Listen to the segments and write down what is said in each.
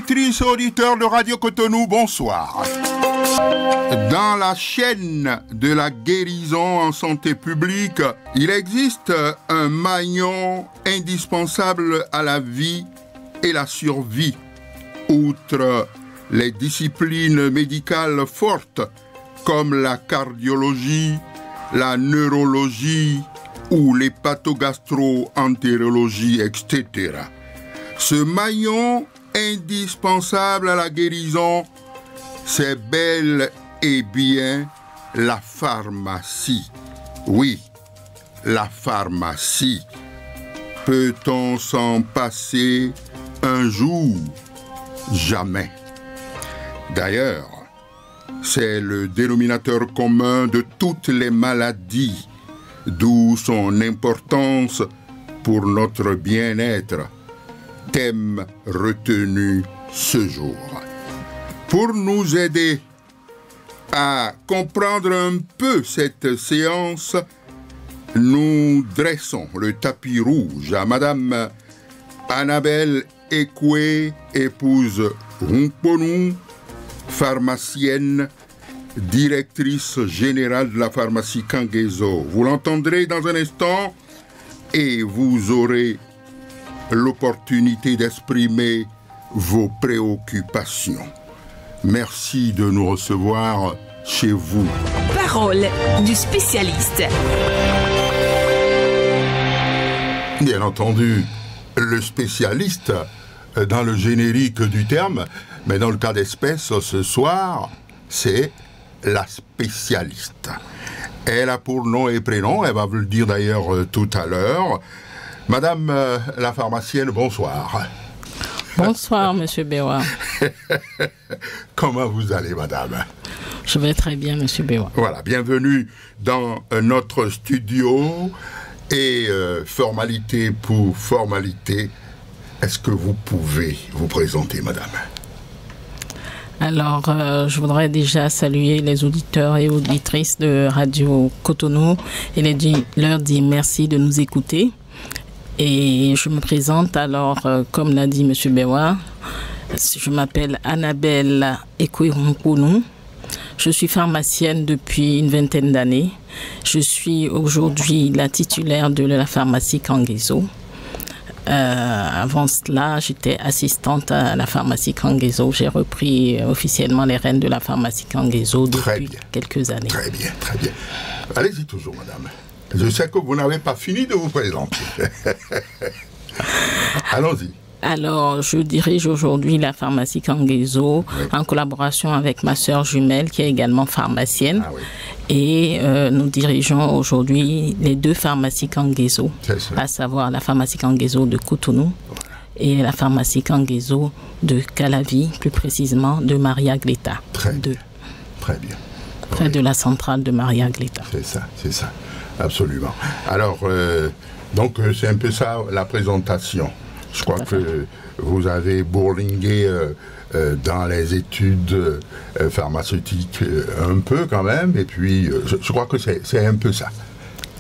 auditrices et auditeurs de Radio Cotonou, bonsoir. Dans la chaîne de la guérison en santé publique, il existe un maillon indispensable à la vie et la survie. Outre les disciplines médicales fortes comme la cardiologie, la neurologie ou l'hépatogastro-entérologie, etc. Ce maillon indispensable à la guérison, c'est bel et bien la pharmacie. Oui, la pharmacie. Peut-on s'en passer un jour? Jamais. D'ailleurs, c'est le dénominateur commun de toutes les maladies, d'où son importance pour notre bien-être. Thème retenu ce jour. Pour nous aider à comprendre un peu cette séance, nous dressons le tapis rouge à Madame Annabelle Ekwe, épouse Runkponou, pharmacienne, directrice générale de la pharmacie Kangezo. Vous l'entendrez dans un instant et vous aurez l'opportunité d'exprimer vos préoccupations. Merci de nous recevoir chez vous. Parole du spécialiste. Bien entendu, le spécialiste dans le générique du terme, mais dans le cas d'espèce, ce soir, c'est la spécialiste. Elle a pour nom et prénom, elle va vous le dire d'ailleurs tout à l'heure. Madame la pharmacienne, bonsoir. Bonsoir, Monsieur Bewa. Comment vous allez, madame? Je vais très bien, Monsieur Bewa. Voilà, bienvenue dans notre studio. Et formalité pour formalité, est-ce que vous pouvez vous présenter, madame? Alors, je voudrais déjà saluer les auditeurs et auditrices de Radio Cotonou et leur dire merci de nous écouter. Et je me présente alors, comme l'a dit M. Bewa, je m'appelle Annabelle Ekwe Runkponou. Je suis pharmacienne depuis une vingtaine d'années. Je suis aujourd'hui la titulaire de la pharmacie Kangezo. Avant cela, j'étais assistante à la pharmacie Kangezo. J'ai repris officiellement les rênes de la pharmacie Kangezo depuis quelques années. Très bien, très bien. Allez-y toujours, madame. Je sais que vous n'avez pas fini de vous présenter. Allons-y. Alors, je dirige aujourd'hui la pharmacie Kangezo en collaboration avec ma sœur jumelle qui est également pharmacienne. Et nous dirigeons aujourd'hui les deux pharmacies Kangezo, à savoir la pharmacie Kangezo de Cotonou et la pharmacie Kangezo de Calavi, plus précisément de Maria Gleta. Très bien. Près de la centrale de Maria Gleta. C'est ça, absolument. Alors, donc c'est un peu ça la présentation. Je crois que vous avez bourlingué dans les études pharmaceutiques un peu quand même, et puis je crois que c'est un peu ça.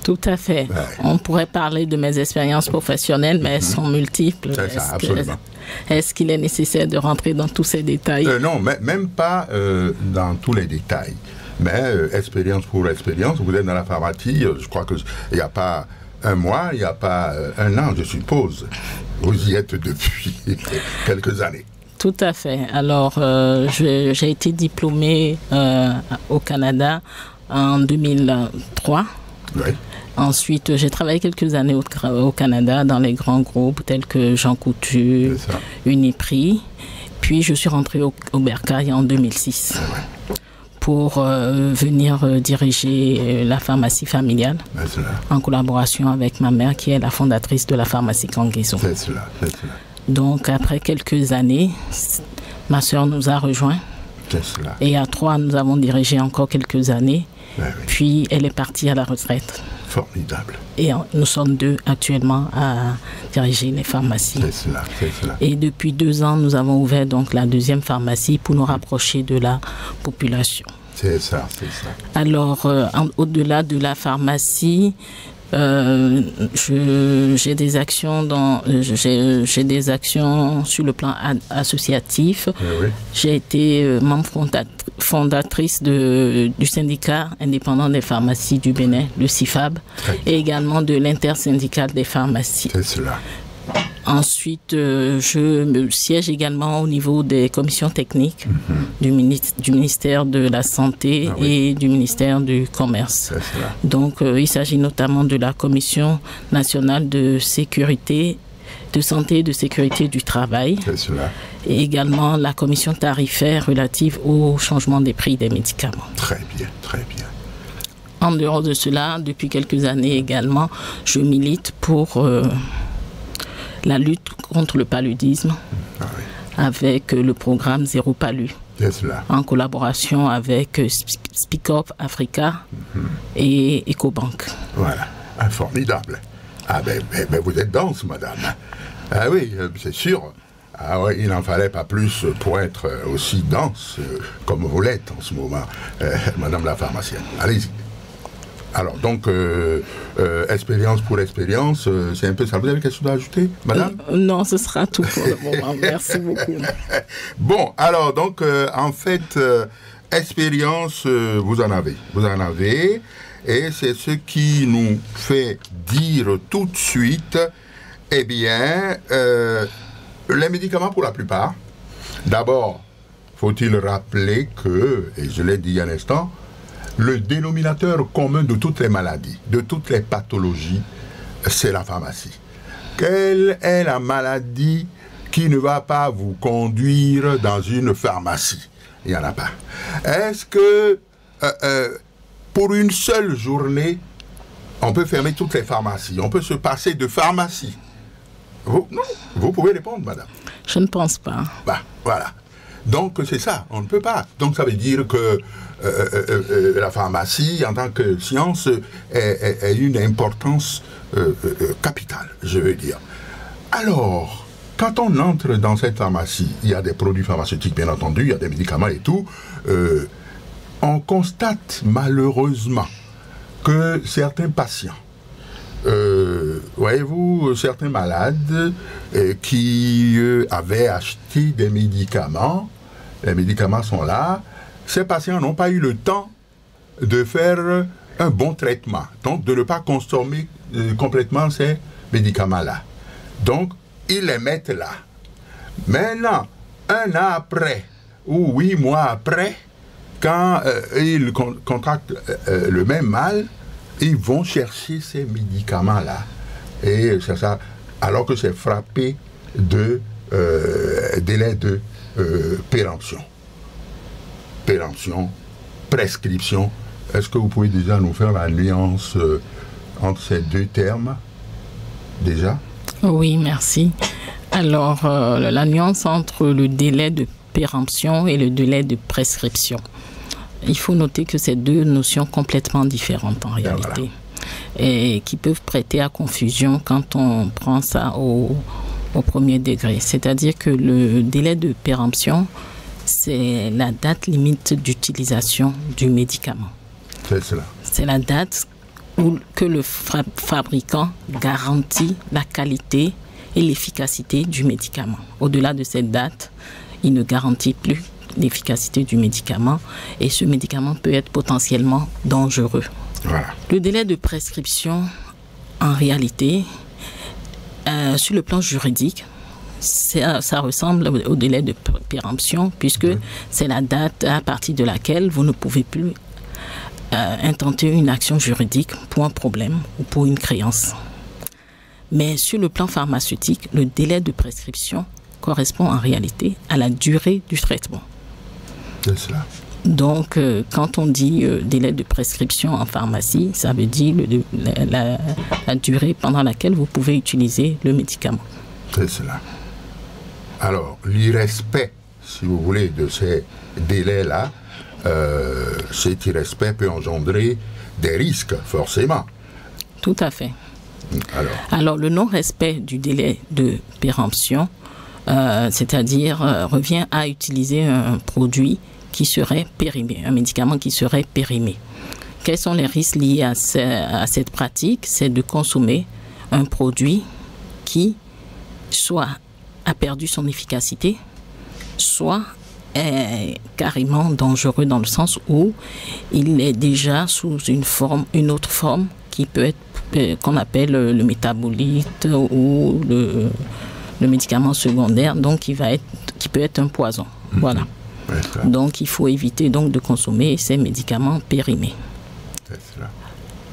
Tout à fait. Ouais. On pourrait parler de mes expériences professionnelles, mais elles sont multiples. C'est ça, absolument. Est-ce qu'il est nécessaire de rentrer dans tous ces détails? Non, même pas dans tous les détails. Mais expérience pour expérience, vous êtes dans la pharmacie, je crois qu'il n'y a pas un mois, il n'y a pas un an, je suppose. Vous y êtes depuis quelques années. Tout à fait. Alors, j'ai été diplômée au Canada en 2003. Oui. Ensuite, j'ai travaillé quelques années au Canada dans les grands groupes tels que Jean Coutu, Uniprix. Puis, je suis rentrée au Bercail en 2006. Pour venir diriger la pharmacie familiale en collaboration avec ma mère qui est la fondatrice de la pharmacie Kangezo. C'est cela. Donc après quelques années, ma sœur nous a rejoints. C'est cela. Et à trois, nous avons dirigé encore quelques années. Puis elle est partie à la retraite. Formidable. Et nous sommes deux actuellement à diriger les pharmacies. C'est cela. Et depuis 2 ans, nous avons ouvert donc la deuxième pharmacie pour nous rapprocher de la population. C'est ça. Alors, au-delà de la pharmacie, J'ai des actions j'ai des actions sur le plan associatif. Oui. J'ai été membre fondatrice du syndicat indépendant des pharmacies du Bénin, le CIFAB, et également de l'intersyndicale des pharmacies. C'est cela. Ensuite, je me siège également au niveau des commissions techniques du ministère de la Santé et du ministère du Commerce. Donc, il s'agit notamment de la Commission nationale de sécurité, de santé et de sécurité du travail. C'est cela. Et également la commission tarifaire relative au changement des prix des médicaments. Très bien, très bien. En dehors de cela, depuis quelques années également, je milite pour la lutte contre le paludisme avec le programme Zéro Palu, en collaboration avec Speak Up Africa et EcoBank. Voilà, formidable. Ah ben, vous êtes dense, madame. Ah oui, c'est sûr. Ah oui, il n'en fallait pas plus pour être aussi dense comme vous l'êtes en ce moment, madame la pharmacienne. Allez-y. Alors, donc, expérience pour expérience, c'est un peu ça. Vous avez quelque chose à ajouter, madame? Non, ce sera tout pour le moment. Merci beaucoup. Bon, alors, donc, en fait, expérience, vous en avez. Vous en avez. Et c'est ce qui nous fait dire tout de suite, eh bien, les médicaments pour la plupart, d'abord, faut-il rappeler que, et je l'ai dit il y a un instant, le dénominateur commun de toutes les maladies, de toutes les pathologies, c'est la pharmacie. Quelle est la maladie qui ne va pas vous conduire dans une pharmacie? Il n'y en a pas. Est-ce que pour une seule journée, on peut fermer toutes les pharmacies? On peut se passer de pharmacie? Non, vous pouvez répondre, madame. Je ne pense pas. Bah, voilà. Donc, c'est ça, on ne peut pas. Donc, ça veut dire que la pharmacie, en tant que science, a une importance capitale, je veux dire. Alors, quand on entre dans cette pharmacie, il y a des produits pharmaceutiques, bien entendu, il y a des médicaments et tout, on constate malheureusement que certains patients, voyez-vous, certains malades qui avaient acheté des médicaments, les médicaments sont là, ces patients n'ont pas eu le temps de faire un bon traitement, donc de ne pas consommer complètement ces médicaments-là. Donc, ils les mettent là. Maintenant, 1 an après, ou 8 mois après, quand ils contractent le même mal, ils vont chercher ces médicaments-là. Et c'est ça, alors que c'est frappé de délai de péremption. Péremption, prescription. Est-ce que vous pouvez déjà nous faire la nuance entre ces deux termes, déjà? Oui, merci. Alors, la nuance entre le délai de péremption et le délai de prescription. Il faut noter que c'est deux notions complètement différentes en réalité, et qui peuvent prêter à confusion quand on prend ça au premier degré. C'est-à-dire que le délai de péremption, c'est la date limite d'utilisation du médicament. C'est cela. C'est la date que le fabricant garantit la qualité et l'efficacité du médicament. Au-delà de cette date, il ne garantit plus l'efficacité du médicament et ce médicament peut être potentiellement dangereux. Voilà. Le délai de prescription, en réalité, sur le plan juridique, ça ressemble au délai de péremption puisque c'est la date à partir de laquelle vous ne pouvez plus intenter une action juridique pour un problème ou pour une créance. Mais sur le plan pharmaceutique, le délai de prescription correspond en réalité à la durée du traitement. C'est cela. Donc, quand on dit délai de prescription en pharmacie, ça veut dire la durée pendant laquelle vous pouvez utiliser le médicament. C'est cela. Alors, l'irrespect, si vous voulez, de ces délais-là, cet irrespect peut engendrer des risques, forcément. Tout à fait. Alors le non-respect du délai de péremption, c'est-à-dire revient à utiliser un produit qui serait périmé, un médicament qui serait périmé, quels sont les risques liés à cette pratique? C'est de consommer un produit qui soit a perdu son efficacité, soit est carrément dangereux dans le sens où il est déjà sous une autre forme qui peut être, qu'on appelle le métabolite ou le médicament secondaire, donc qui peut être un poison. Voilà. Ouais, donc il faut éviter donc de consommer ces médicaments périmés. C'est cela.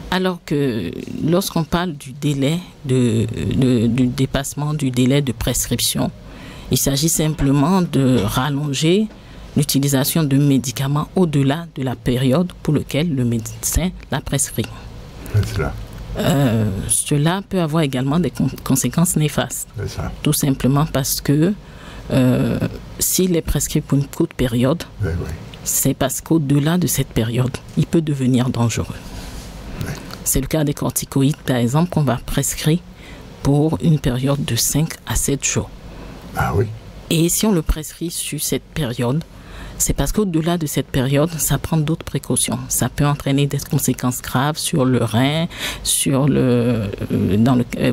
Alors que lorsqu'on parle du délai du dépassement du délai de prescription, il s'agit simplement de rallonger l'utilisation de médicaments au-delà de la période pour laquelle le médecin l'a prescrit. C'est cela. Cela peut avoir également des conséquences néfastes. C'est ça. Tout simplement parce que s'il est prescrit pour une courte période, c'est parce qu'au-delà de cette période, il peut devenir dangereux. C'est le cas des corticoïdes, par exemple, qu'on va prescrire pour une période de 5 à 7 jours. Ah oui. Et si on le prescrit sur cette période, c'est parce qu'au-delà de cette période, ça prend d'autres précautions. Ça peut entraîner des conséquences graves sur le rein,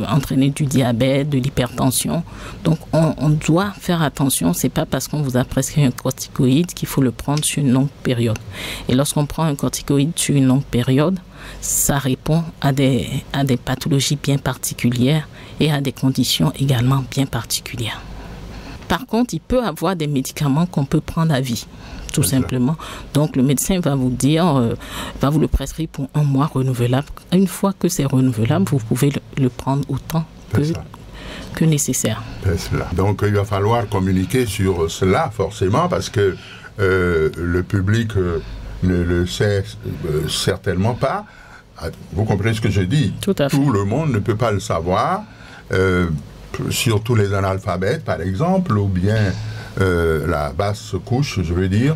entraîner du diabète, de l'hypertension. Donc, on doit faire attention. C'est pas parce qu'on vous a prescrit un corticoïde qu'il faut le prendre sur une longue période. Et lorsqu'on prend un corticoïde sur une longue période, ça répond à des pathologies bien particulières et à des conditions également bien particulières. Par contre, il peut y avoir des médicaments qu'on peut prendre à vie, tout simplement. Donc, le médecin va vous dire, va vous le prescrire pour 1 mois renouvelable. Une fois que c'est renouvelable, vous pouvez le prendre autant que nécessaire. Donc, il va falloir communiquer sur cela, forcément, parce que le public ne le sait certainement pas. Vous comprenez ce que je dis? Tout à fait. Tout le monde ne peut pas le savoir. Surtout les analphabètes, par exemple, ou bien la basse couche, je veux dire.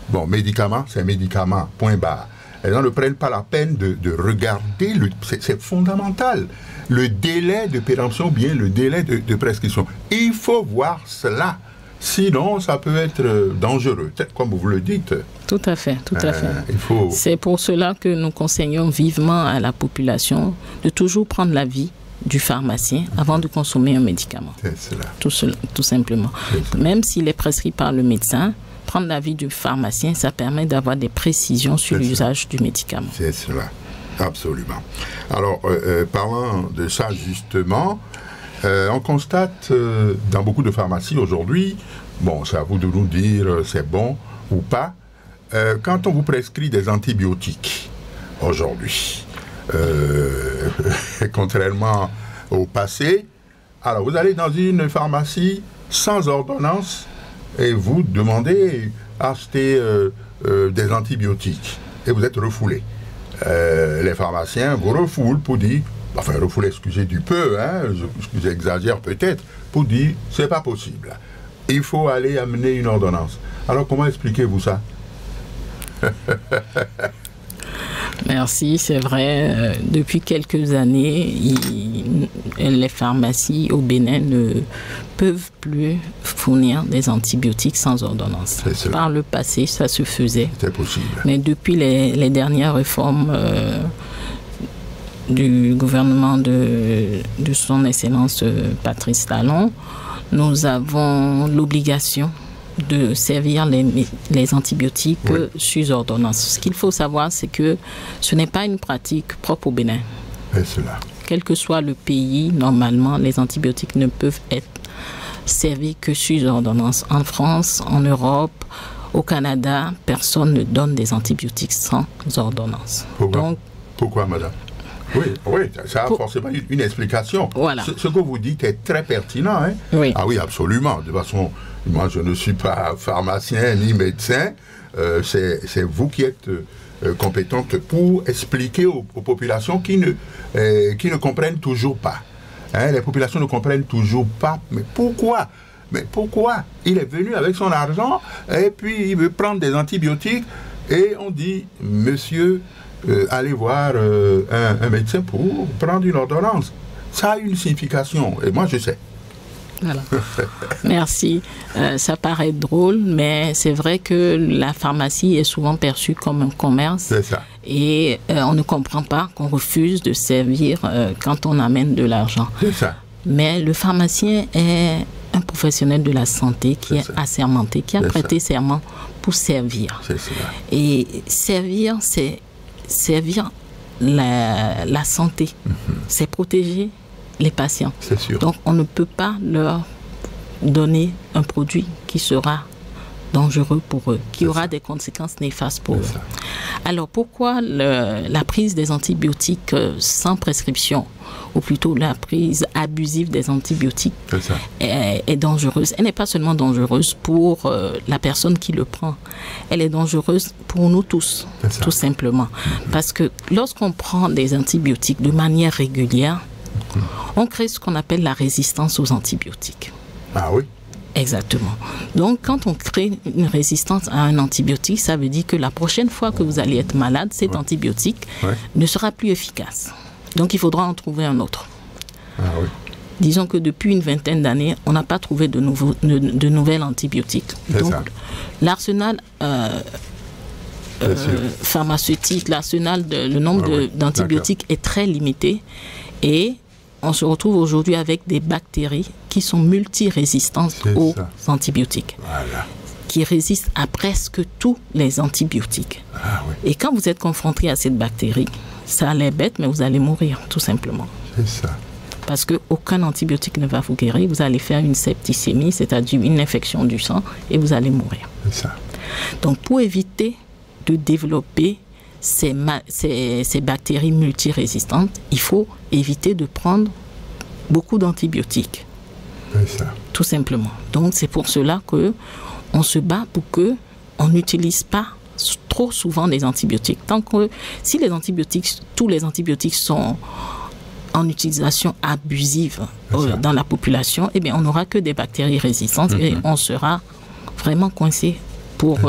Bon, médicament, c'est médicament, point barre. Les gens ne prennent pas la peine de regarder, c'est fondamental, le délai de péremption ou bien le délai de prescription. Il faut voir cela, sinon ça peut être dangereux, comme vous le dites. Tout à fait, tout à fait. C'est pour cela que nous conseillons vivement à la population de toujours prendre l'avis du pharmacien avant de consommer un médicament. C'est cela. Tout simplement. Même s'il est prescrit par le médecin, prendre l'avis du pharmacien, ça permet d'avoir des précisions sur l'usage du médicament. C'est cela, absolument. Alors, parlant de ça justement, on constate dans beaucoup de pharmacies aujourd'hui, bon, c'est à vous de nous dire c'est bon ou pas, quand on vous prescrit des antibiotiques aujourd'hui, contrairement au passé, alors vous allez dans une pharmacie sans ordonnance et vous demandez acheter des antibiotiques et vous êtes refoulé. Les pharmaciens vous refoulent pour dire, enfin refoulé, excusez du peu, hein, j'exagère peut-être, pour dire c'est pas possible. Il faut aller amener une ordonnance. Alors comment expliquez-vous ça? Merci, c'est vrai. Depuis quelques années, les pharmacies au Bénin ne peuvent plus fournir des antibiotiques sans ordonnance. Par le passé, ça se faisait. C'est possible. Mais depuis les dernières réformes du gouvernement de son Excellence Patrice Talon, nous avons l'obligation de servir les antibiotiques sur ordonnance. Ce qu'il faut savoir, c'est que ce n'est pas une pratique propre au Bénin. Quel que soit le pays, normalement, les antibiotiques ne peuvent être servis que sur ordonnance. En France, en Europe, au Canada, personne ne donne des antibiotiques sans ordonnance. Pourquoi, madame? Oui, ça a forcément une explication. Voilà. Ce que vous dites est très pertinent. Hein? Oui. Ah oui, absolument. De toute façon, moi, je ne suis pas pharmacien ni médecin. C'est vous qui êtes compétente pour expliquer aux populations qui ne comprennent toujours pas. Hein? Les populations ne comprennent toujours pas. Mais pourquoi? Il est venu avec son argent et puis il veut prendre des antibiotiques et on dit, monsieur, allez voir un médecin pour prendre une ordonnance. Ça a une signification, et moi je sais. Voilà. Merci. Ça paraît drôle, mais c'est vrai que la pharmacie est souvent perçue comme un commerce. C'est ça. Et on ne comprend pas qu'on refuse de servir quand on amène de l'argent. C'est ça. Mais le pharmacien est un professionnel de la santé qui est assermenté, qui a prêté serment pour servir. C'est ça. Et servir, c'est servir la santé. C'est protéger les patients. C'est sûr. Donc, on ne peut pas leur donner un produit qui sera dangereux pour eux, qui aura des conséquences néfastes pour eux. Ça. Alors, pourquoi la prise des antibiotiques sans prescription, ou plutôt la prise abusive des antibiotiques est dangereuse? Elle n'est pas seulement dangereuse pour la personne qui le prend, elle est dangereuse pour nous tous, tout simplement. Parce que lorsqu'on prend des antibiotiques de manière régulière, on crée ce qu'on appelle la résistance aux antibiotiques. Ah oui? Exactement. Donc, quand on crée une résistance à un antibiotique, ça veut dire que la prochaine fois que vous allez être malade, cet antibiotique ne sera plus efficace. Donc, il faudra en trouver un autre. Ah oui. Disons que depuis une vingtaine d'années, on n'a pas trouvé de nouvelles antibiotiques. Donc, l'arsenal pharmaceutique, le nombre d'antibiotiques est très limité et on se retrouve aujourd'hui avec des bactéries qui sont multirésistantes aux antibiotiques, qui résistent à presque tous les antibiotiques. Ah, oui. Et quand vous êtes confronté à cette bactérie, ça a l'air bête, mais vous allez mourir, tout simplement. C'est ça. Parce qu'aucun antibiotique ne va vous guérir. Vous allez faire une septicémie, c'est-à-dire une infection du sang, et vous allez mourir. C'est ça. Donc, pour éviter de développer ces bactéries multirésistantes, il faut éviter de prendre beaucoup d'antibiotiques. C'est ça. Tout simplement. Donc, c'est pour cela qu'on se bat pour qu'on n'utilise pas trop souvent des antibiotiques. Tant que, si tous les antibiotiques sont en utilisation abusive dans la population, eh bien, on n'aura que des bactéries résistantes et on sera vraiment coincé pour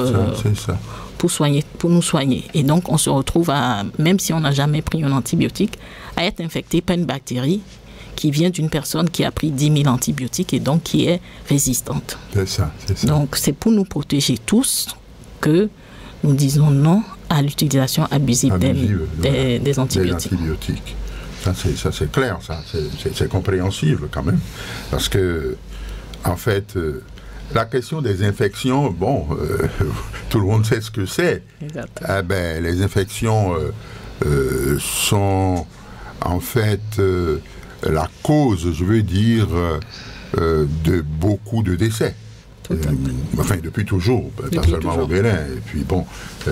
nous soigner. Et donc, on se retrouve même si on n'a jamais pris un antibiotique, à être infecté par une bactérie qui vient d'une personne qui a pris 10 000 antibiotiques et donc qui est résistante. C'est ça. Donc, c'est pour nous protéger tous que nous disons non à l'utilisation abusive des antibiotiques. Ça, c'est clair, ça. C'est compréhensible quand même. Parce que, en fait, la question des infections, tout le monde sait ce que c'est. Les infections sont, en fait, la cause, je veux dire, de beaucoup de décès. Depuis toujours, pas seulement au Bénin, et puis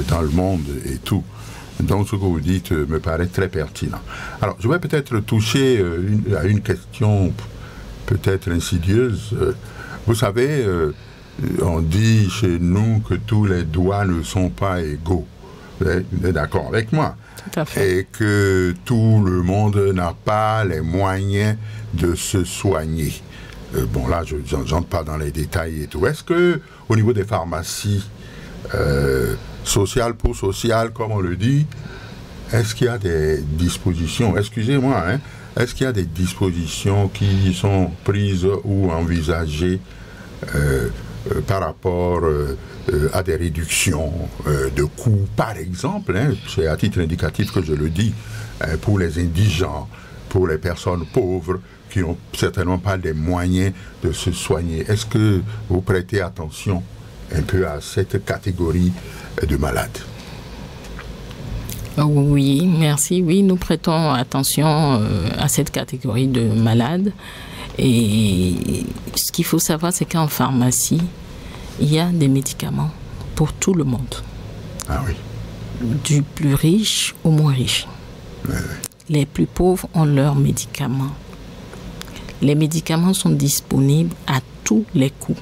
dans le monde et tout. Donc, ce que vous dites me paraît très pertinent. Alors, je vais peut-être toucher à une question peut-être insidieuse. Vous savez, on dit chez nous que tous les doigts ne sont pas égaux. Vous êtes d'accord avec moi? Tout à fait. Et que tout le monde n'a pas les moyens de se soigner. Là, je n'entre pas dans les détails et tout. Est-ce que, au niveau des pharmacies, social pour social, comme on le dit, est-ce qu'il y a des dispositions, excusez-moi, est-ce qu'il y a des dispositions qui sont prises ou envisagées par rapport à des réductions de coûts, par exemple, c'est à titre indicatif que je le dis, pour les indigents, pour les personnes pauvres, qui n'ont certainement pas les moyens de se soigner. Est-ce que vous prêtez attention un peu à cette catégorie de malades? Oui, merci. Oui, nous prêtons attention à cette catégorie de malades. Et ce qu'il faut savoir, c'est qu'en pharmacie, il y a des médicaments pour tout le monde. Ah oui. Du plus riche au moins riche. Oui. Les plus pauvres ont leurs médicaments. Les médicaments sont disponibles à tous les coûts.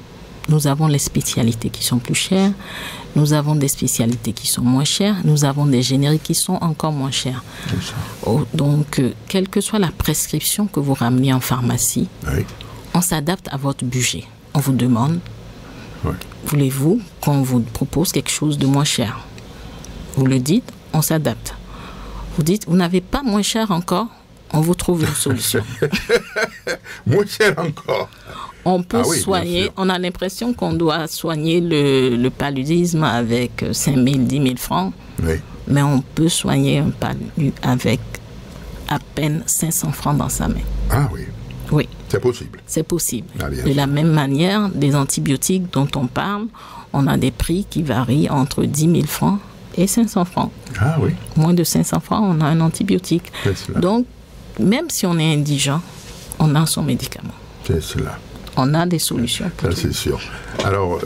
Nous avons les spécialités qui sont plus chères, nous avons des spécialités qui sont moins chères, nous avons des génériques qui sont encore moins chers. Donc, quelle que soit la prescription que vous ramenez en pharmacie, on s'adapte à votre budget. On vous demande, voulez-vous qu'on vous propose quelque chose de moins cher? Vous le dites, on s'adapte. Vous dites, vous n'avez pas moins cher encore? on vous trouve une solution. Moins cher encore. On peut soigner, on a l'impression qu'on doit soigner le paludisme avec 5 000, 10 000 francs. Oui. Mais on peut soigner un palu avec à peine 500 francs dans sa main. Ah oui. Oui. C'est possible. C'est possible. Ah, de la même manière, des antibiotiques dont on parle, on a des prix qui varient entre 10 000 francs et 500 francs. Ah oui. Moins de 500 francs, on a un antibiotique. C'est cela. Donc, même si on est indigent, on a son médicament. C'est cela. On a des solutions pour ça, c'est sûr. Alors,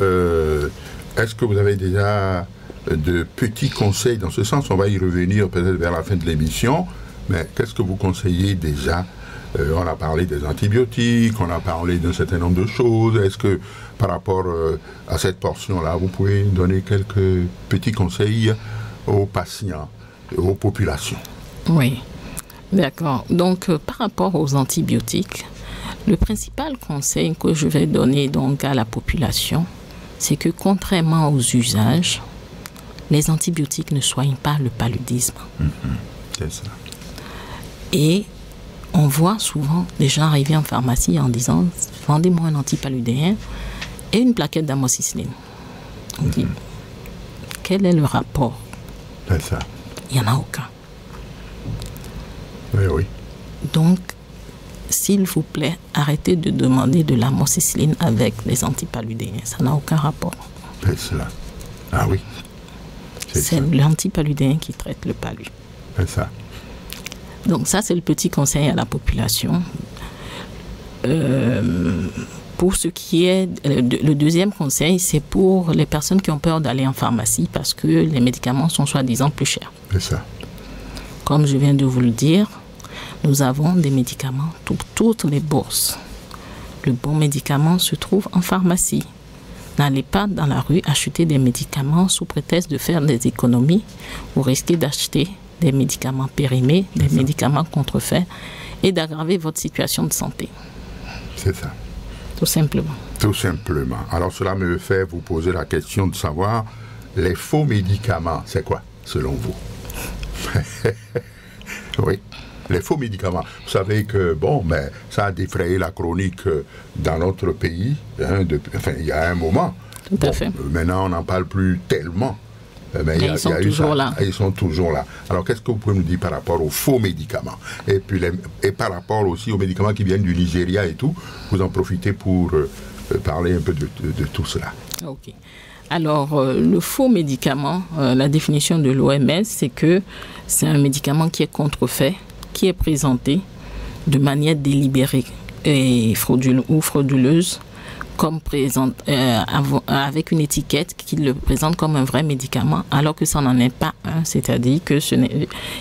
est-ce que vous avez déjà de petits conseils dans ce sens? On va y revenir peut-être vers la fin de l'émission, mais qu'est-ce que vous conseillez déjà? On a parlé des antibiotiques, on a parlé d'un certain nombre de choses. Est-ce que par rapport à cette portion-là, vous pouvez donner quelques petits conseils aux patients, aux populations? Oui, d'accord. Donc, par rapport aux antibiotiques, le principal conseil que je vais donner donc à la population, c'est que contrairement aux usages, les antibiotiques ne soignent pas le paludisme. C'est ça. Et on voit souvent des gens arriver en pharmacie en disant « Vendez-moi un antipaludéen et une plaquette d'amoxicilline. » On dit « Quel est le rapport ?» C'est ça. Il n'y en a aucun. Oui, oui. Donc, s'il vous plaît, arrêtez de demander de l'amoxicilline avec les antipaludéens. Ça n'a aucun rapport. C'est cela. Ah oui. C'est l'antipaludéen qui traite le palu. C'est ça. Donc ça, c'est le petit conseil à la population. Pour ce qui est... Le deuxième conseil, c'est pour les personnes qui ont peur d'aller en pharmacie parce que les médicaments sont soi-disant plus chers. C'est ça. Comme je viens de vous le dire, nous avons des médicaments pour toutes les bourses. Le bon médicament se trouve en pharmacie. N'allez pas dans la rue acheter des médicaments sous prétexte de faire des économies. Vous risquez d'acheter des médicaments périmés, des médicaments contrefaits et d'aggraver votre situation de santé. C'est ça. Tout simplement. Tout simplement. Alors cela me fait vous poser la question de savoir, les faux médicaments, c'est quoi, selon vous? Oui, les faux médicaments. Vous savez que, bon, mais ça a défrayé la chronique dans notre pays, il y a un moment. Tout à fait. Maintenant, on n'en parle plus tellement. Mais ils sont toujours là. Ils sont toujours là. Alors, qu'est-ce que vous pouvez nous dire par rapport aux faux médicaments? Et puis, et par rapport aussi aux médicaments qui viennent du Nigeria et tout, vous en profitez pour parler un peu de tout cela. Ok. Alors, le faux médicament, la définition de l'OMS, c'est que c'est un médicament qui est contrefait, qui est présenté de manière délibérée et frauduleuse, comme avec une étiquette qui le présente comme un vrai médicament, alors que ça n'en est pas un, c'est-à-dire que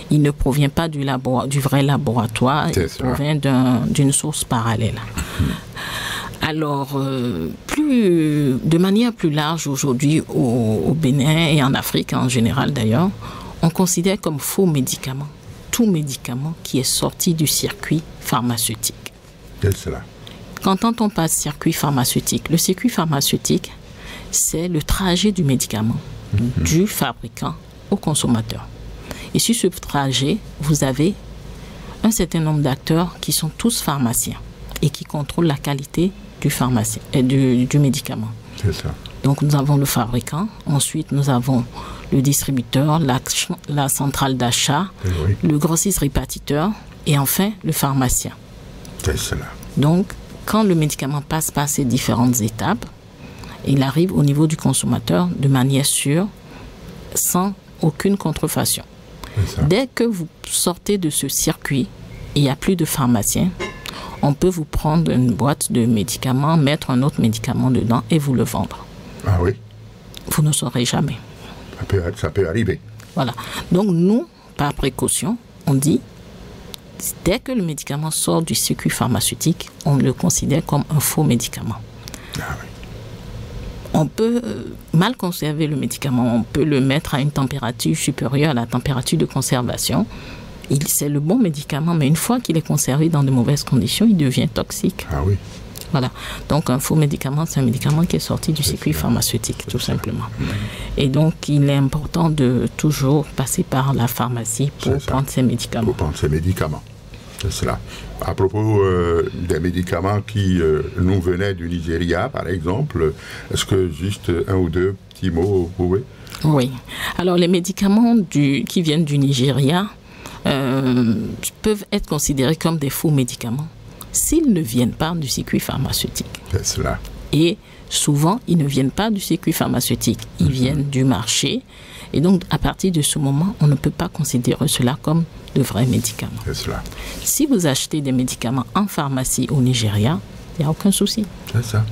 il ne provient pas du vrai laboratoire, il provient d'une source parallèle. Alors, de manière plus large aujourd'hui au Bénin et en Afrique en général d'ailleurs, on considère comme faux médicament tout médicament qui est sorti du circuit pharmaceutique. C'est cela. Quand on parle de circuit pharmaceutique, le circuit pharmaceutique, c'est le trajet du médicament, du fabricant au consommateur. Et sur ce trajet, vous avez un certain nombre d'acteurs qui sont tous pharmaciens et qui contrôlent la qualité du médicament. C'est ça. Donc nous avons le fabricant, ensuite nous avons le distributeur, la centrale d'achat, le grossiste répartiteur et enfin le pharmacien. C'est cela. Donc quand le médicament passe par ces différentes étapes, il arrive au niveau du consommateur de manière sûre, sans aucune contrefaçon. Dès que vous sortez de ce circuit, il n'y a plus de pharmacien, on peut vous prendre une boîte de médicaments, mettre un autre médicament dedans et vous le vendre. Ah oui? Vous ne saurez jamais. Ça peut arriver. Voilà. Donc nous, par précaution, on dit, dès que le médicament sort du circuit pharmaceutique, on le considère comme un faux médicament. Ah oui. On peut mal conserver le médicament, on peut le mettre à une température supérieure à la température de conservation. C'est le bon médicament, mais une fois qu'il est conservé dans de mauvaises conditions, il devient toxique. Ah oui. Voilà. Donc un faux médicament, c'est un médicament qui est sorti du circuit pharmaceutique, tout simplement. Et donc il est important de toujours passer par la pharmacie pour prendre ces médicaments. Pour prendre ces médicaments. C'est cela. À propos des médicaments qui nous venaient du Nigeria, par exemple, est-ce que juste un ou deux petits mots, vous pouvez? Oui. Alors, les médicaments qui viennent du Nigeria peuvent être considérés comme des faux médicaments s'ils ne viennent pas du circuit pharmaceutique. C'est cela. Et souvent, ils ne viennent pas du circuit pharmaceutique. Ils viennent du marché. Et donc, à partir de ce moment, on ne peut pas considérer cela comme de vrais médicaments. C'est cela. Si vous achetez des médicaments en pharmacie au Nigeria, il n'y a aucun souci. C'est ça.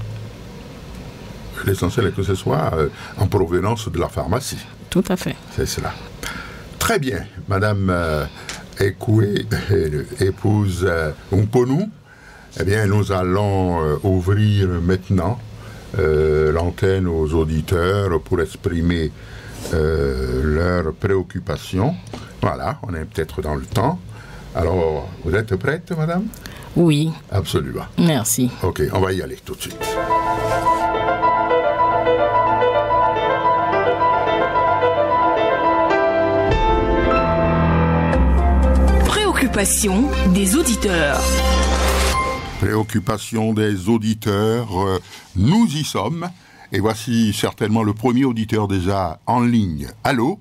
L'essentiel est que ce soit en provenance de la pharmacie. Tout à fait. C'est cela. Très bien. Madame Ekoué, épouse Umponou, eh bien, nous allons ouvrir maintenant l'antenne aux auditeurs pour exprimer leurs préoccupations. Voilà, on est peut-être dans le temps. Alors, vous êtes prête, madame? Oui. Absolument. Merci. Ok, on va y aller tout de suite. Préoccupation des auditeurs. Préoccupation des auditeurs, nous y sommes. Et voici certainement le premier auditeur déjà en ligne. Allô?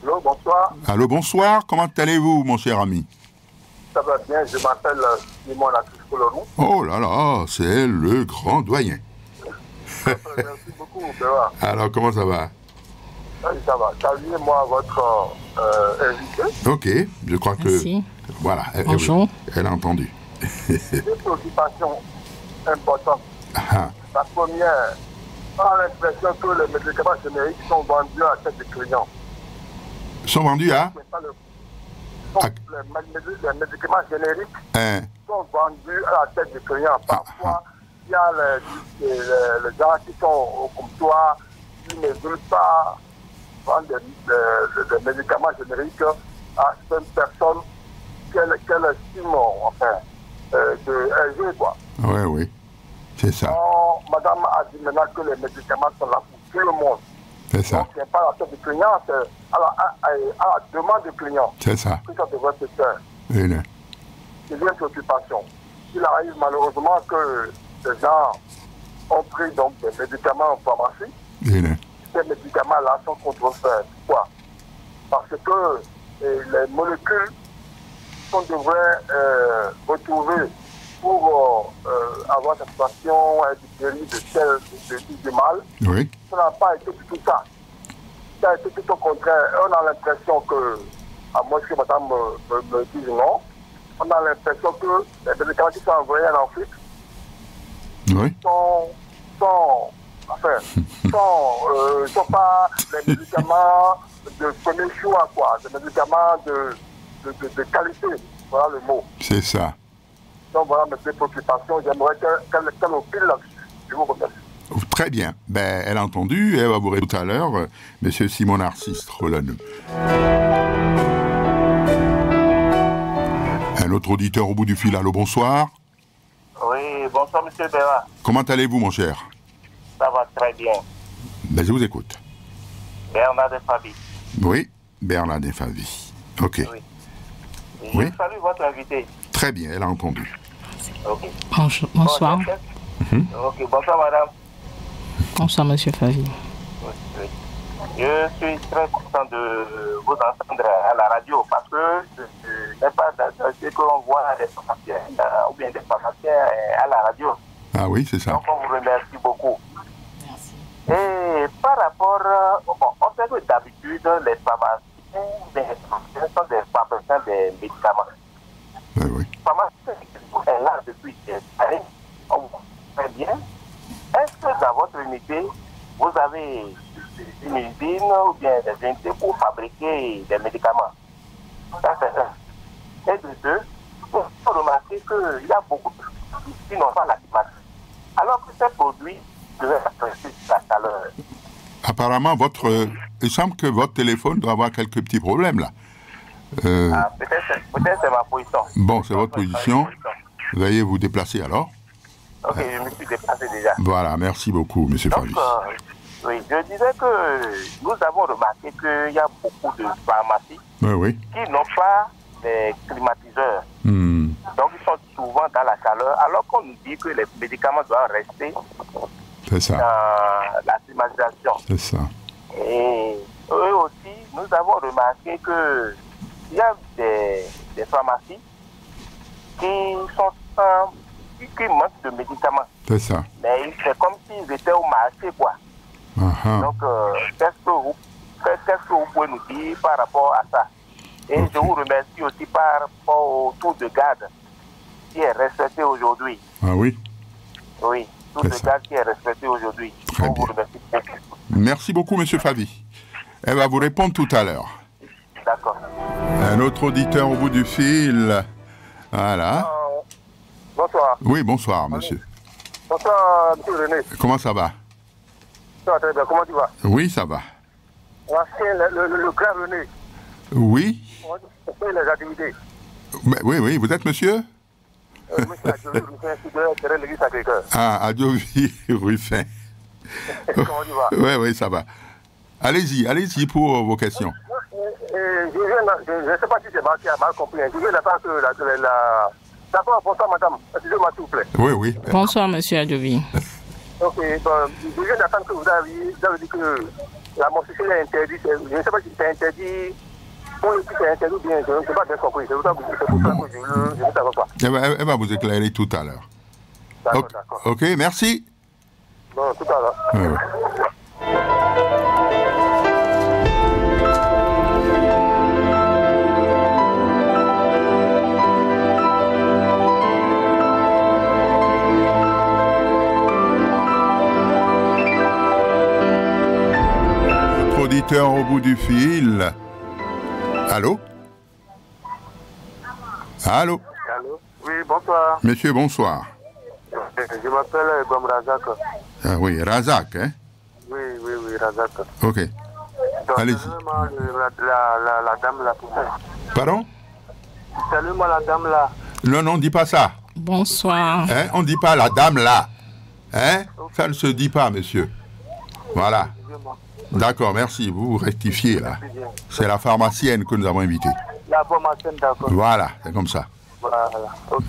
Allô, bonsoir. Allô, bonsoir. Comment allez-vous, mon cher ami? Ça va bien, je m'appelle Simon Latrice-Colorou. Oh là là, c'est le grand doyen. Merci beaucoup, Béa. Alors, comment ça va? Oui, ça va. Saluez-moi votre invité. Ok, je crois que... Merci. Voilà, Bonjour. elle a entendu. Des préoccupations importantes. Ah, La première, on a l'impression que les médicaments génériques sont vendus à la tête des clients. sont vendus à... Mais pas les médicaments génériques sont vendus à la tête des clients. Parfois, il y a les gens qui sont au comptoir, qui ne veulent pas prendre des médicaments génériques à certaines personnes qu'elles estiment, enfin, de âgées, quoi. Oui, oui, c'est ça. Madame a dit maintenant que les médicaments sont là pour tout le monde. C'est ça. Donc, ce n'est pas à la tête du client, c'est à la demande du client. C'est ça. Que ça devrait se faire. Oui, là. C'est une préoccupation. Il arrive malheureusement que les gens ont pris donc des médicaments en pharmacie. Oui, là. Ces médicaments-là sont contrefaits. Pourquoi? Parce que les molécules qu'on devrait retrouver pour avoir cette situation guérie du mal, Oui. ça n'a pas été du tout ça. Ça a été tout au contraire. On a l'impression que, à moins que madame me dise non, on a l'impression que les médicaments qui sont envoyés en Afrique Oui. sont pas des médicaments de premier choix, quoi. Des médicaments de qualité. Voilà le mot. C'est ça. Donc voilà mes préoccupations. J'aimerais qu'elle opine là-dessus. Je vous remercie. Très bien. Ben, elle a entendu, elle va vous répondre tout à l'heure, monsieur Simon Narcisse Rollaneux. Un autre auditeur au bout du fil. Allô, bonsoir. Oui, bonsoir, monsieur Béa. Comment allez-vous, mon cher? Ça va très bien. Ben, je vous écoute. Bernard de Fabi. Oui, Bernard de Fabi. Ok. Oui. Oui. Je salue votre invité. Très bien, elle a entendu. Ok. Bonsoir. Ok, bonsoir, madame. Bonsoir, monsieur Favi. Oui, oui. Je suis très content de vous entendre à la radio parce que je n'ai pas d'attaché qu'on voit des pharmaciens ou bien des pharmaciens à la radio. Ah oui, c'est ça. Donc, on vous remercie beaucoup. Merci. Et par rapport, on sait que d'habitude, les pharmaciens sont des fabricants des médicaments. Oui, oui. Les pharmaciens est là depuis des années. On vous très bien. Est-ce que dans votre unité, vous avez une usine ou bien des unités pour fabriquer des médicaments? Ça, c'est un. Et de deux, on peut remarquer qu'il y a beaucoup de produits qui n'ont pas la climatique. Alors que ces produits devaient apprécier la chaleur. Apparemment, il semble que votre téléphone doit avoir quelques petits problèmes, là. Peut-être c'est ma position. Bon, c'est votre position. Veuillez vous déplacer alors. Ok, je me suis déplacé déjà. Voilà, merci beaucoup, monsieur Donc, Favis. oui, je disais que nous avons remarqué qu'il y a beaucoup de pharmacies Oui, oui. qui n'ont pas des climatiseurs. Donc, ils sont souvent dans la chaleur, alors qu'on nous dit que les médicaments doivent rester dans la climatisation. C'est ça. Et eux aussi, nous avons remarqué qu'il y a des pharmacies qui manquent de médicaments. C'est ça. Mais c'est comme s'ils étaient au marché, quoi. Donc, qu'est-ce que vous pouvez nous dire par rapport à ça? Et je vous remercie aussi par rapport au tour de garde qui est respecté aujourd'hui. Ah oui? Oui, tour de garde qui est respecté aujourd'hui. Très bien. Merci beaucoup, M. Favi. Elle va vous répondre tout à l'heure. D'accord. Un autre auditeur au bout du fil. Voilà. Bonsoir. Oui, bonsoir, monsieur. Bonsoir, M. René. Comment ça va? Ça va très bien. Comment tu vas? Oui, ça va. Le grand René. Oui. On fait les activités. Oui, vous êtes monsieur? Monsieur Adjovi Ruffin, derrière l'église Sacré-Cœur. Ah, Adjovi Ruffin. Comment tu vas? Oui, ça va. Allez-y pour vos questions. Je ne sais pas si c'est mal compris. Je viens d'apprendre que D'accord, bonsoir madame. Excusez-moi s'il vous plaît. Oui. Bonsoir monsieur Adjovi. Ok, je viens d'apprendre que vous avez dit que la morsure est interdite. Je ne sais pas si c'est interdit. Pour le coup, c'est interdit ou bien, je ne sais pas bien compris. C'est pour ça que je veux savoir quoi. Elle va vous éclairer tout à l'heure. D'accord. Ok, merci. Bon, tout à l'heure. Oui. Auditeur au bout du fil. Allô? Allô? Oui, bonsoir. Monsieur, bonsoir. Je m'appelle Bam Razak. Ah oui, Razak, hein? Oui, Razak. Ok. Allez-y. La dame là. Pardon? Salut-moi la dame là. Non, dis pas ça. Bonsoir. Hein? On ne dit pas la dame là. Hein? Ça ne se dit pas, monsieur. Voilà. D'accord, merci. Vous rectifiez là. C'est la pharmacienne que nous avons invitée. La pharmacienne, d'accord. Voilà, c'est comme ça. Voilà, ok.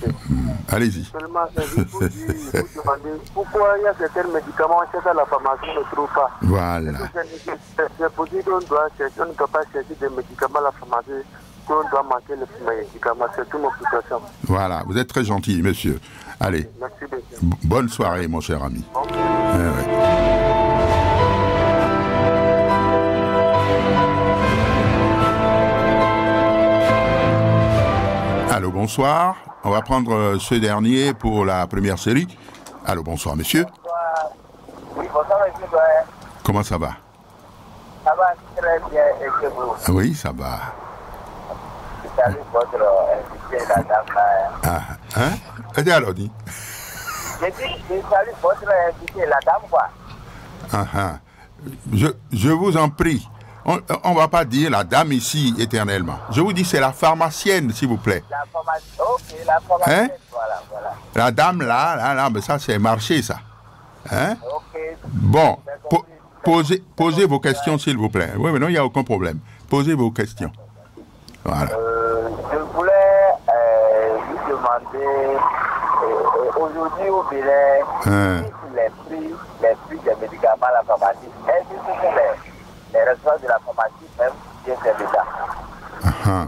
Allez-y. Seulement, c'est juste pour demander pourquoi il y a certains médicaments que la pharmacie ne trouve pas. Voilà. C'est possible qu'on doit chercher, on ne doit pas chercher des médicaments à la pharmacie, qu'on doit manquer les médicaments. C'est toute mon situation. Voilà, vous êtes très gentil, monsieur. Allez. Merci beaucoup. Bonne soirée, mon cher ami. Allô, bonsoir. On va prendre ce dernier pour la première série. Allô, bonsoir, monsieur. Bonsoir. Oui, bonsoir, monsieur. Comment ça va? Ça va très bien, et que vous? Oui, ça va. Je salue votre invité, la dame là. Hein? Alors, dis. J'ai dit, je salue votre invité, la dame, quoi. Je vous en prie. On ne va pas dire la dame ici éternellement. Je vous dis, c'est la pharmacienne, s'il vous plaît. La pharmacienne, ok, la pharmacienne, hein? voilà. La dame là, mais ça, c'est marché, ça. Hein? Ok. Bon, posez vos questions, s'il vous plaît. Oui, mais non, il n'y a aucun problème. Posez vos questions. Voilà. Je voulais vous demander, aujourd'hui au Bénin, les prix des médicaments à la pharmacie, est-ce que ce sont les ressources de la pharmacie, même si c'est l'État?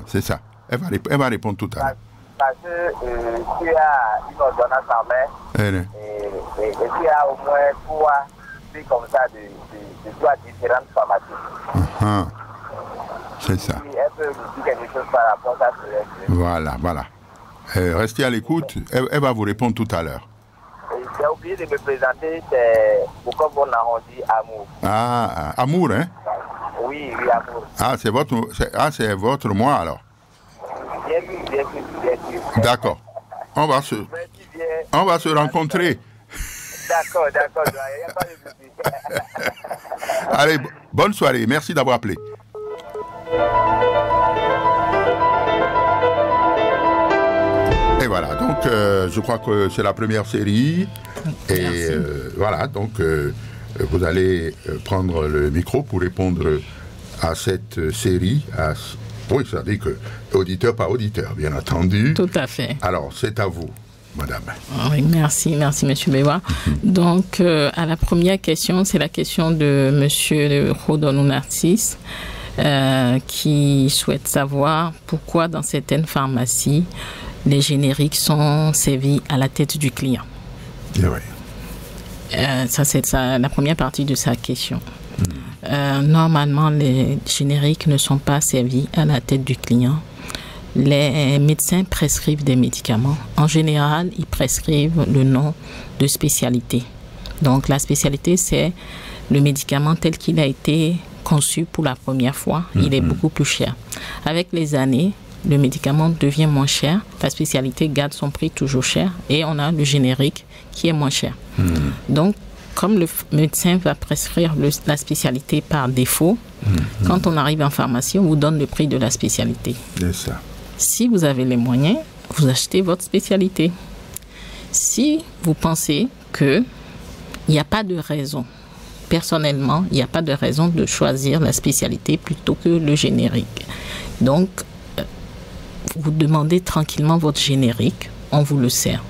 C'est ça. Elle va répondre tout à l'heure. Parce que tu as une ordonnance en main et tu as au moins 3 prix comme ça de 3 différentes pharmacies. C'est ça. Et elle peut nous dire quelque chose par rapport à ça. Voilà. Restez à l'écoute. Elle va vous répondre tout à l'heure. J'ai oublié de me présenter, c'est pourquoi on a dit Amour. Ah, Amour, hein? Oui, Amour. Ah, c'est votre moi alors. Bien sûr. D'accord. On va se rencontrer. D'accord, il n'y a pas de souci. Allez, bonne soirée. Merci d'avoir appelé. Et voilà, donc je crois que c'est la première série. Et voilà, donc vous allez prendre le micro pour répondre à cette série, Oui, ça dit que auditeur par auditeur, bien entendu. Tout à fait. Alors, c'est à vous, madame. Oui, merci, monsieur Bewa. Donc, à la première question, c'est la question de monsieur Rodonou Narcisse, qui souhaite savoir pourquoi dans certaines pharmacies, les génériques sont servis à la tête du client. Oui. Ça, c'est la première partie de sa question. Normalement, les génériques ne sont pas servis à la tête du client. Les médecins prescrivent des médicaments. En général, ils prescrivent le nom de spécialité. Donc, la spécialité, c'est le médicament tel qu'il a été conçu pour la première fois. Il est beaucoup plus cher. Avec les années, le médicament devient moins cher. La spécialité garde son prix toujours cher. Et on a le générique qui est moins cher. Donc, comme le médecin va prescrire la spécialité par défaut, quand on arrive en pharmacie, on vous donne le prix de la spécialité. C'est ça. Si vous avez les moyens, vous achetez votre spécialité. Si vous pensez qu'il n'y a pas de raison, personnellement, il n'y a pas de raison de choisir la spécialité plutôt que le générique. Donc, vous demandez tranquillement votre générique, on vous le sert.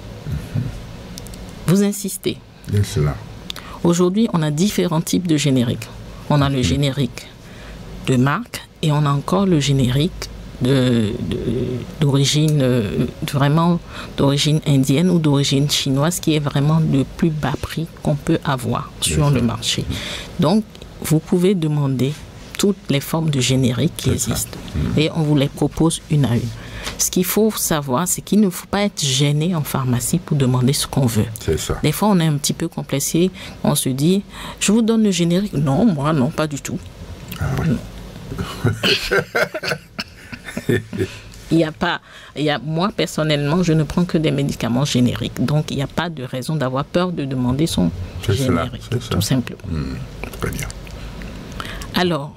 Vous insistez. C'est cela. Aujourd'hui, on a différents types de génériques. On a le générique de marque et on a encore le générique d'origine vraiment d'origine indienne ou d'origine chinoise, qui est vraiment le plus bas prix qu'on peut avoir sur le marché. Donc, vous pouvez demander toutes les formes de génériques qui existent et on vous les propose une à une. Ce qu'il faut savoir, c'est qu'il ne faut pas être gêné en pharmacie pour demander ce qu'on veut. C'est ça. Des fois, on est un petit peu complexé. On se dit, je vous donne le générique. Non, moi, non, pas du tout. Ah, oui. Moi, personnellement, je ne prends que des médicaments génériques. Donc, il n'y a pas de raison d'avoir peur de demander son générique, tout simplement. Très bien. Alors,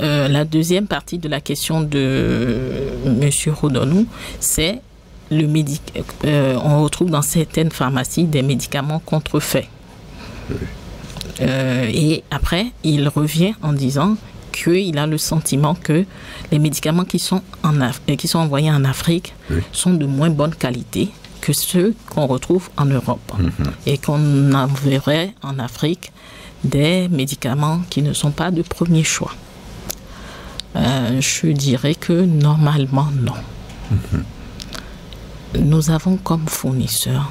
la deuxième partie de la question de M. Rodonou, c'est on retrouve dans certaines pharmacies des médicaments contrefaits. Et après, il revient en disant qu'il a le sentiment que les médicaments qui sont envoyés en Afrique sont de moins bonne qualité que ceux qu'on retrouve en Europe. Et qu'on enverrait en Afrique des médicaments qui ne sont pas de premier choix. Je dirais que normalement, non. Nous avons comme fournisseurs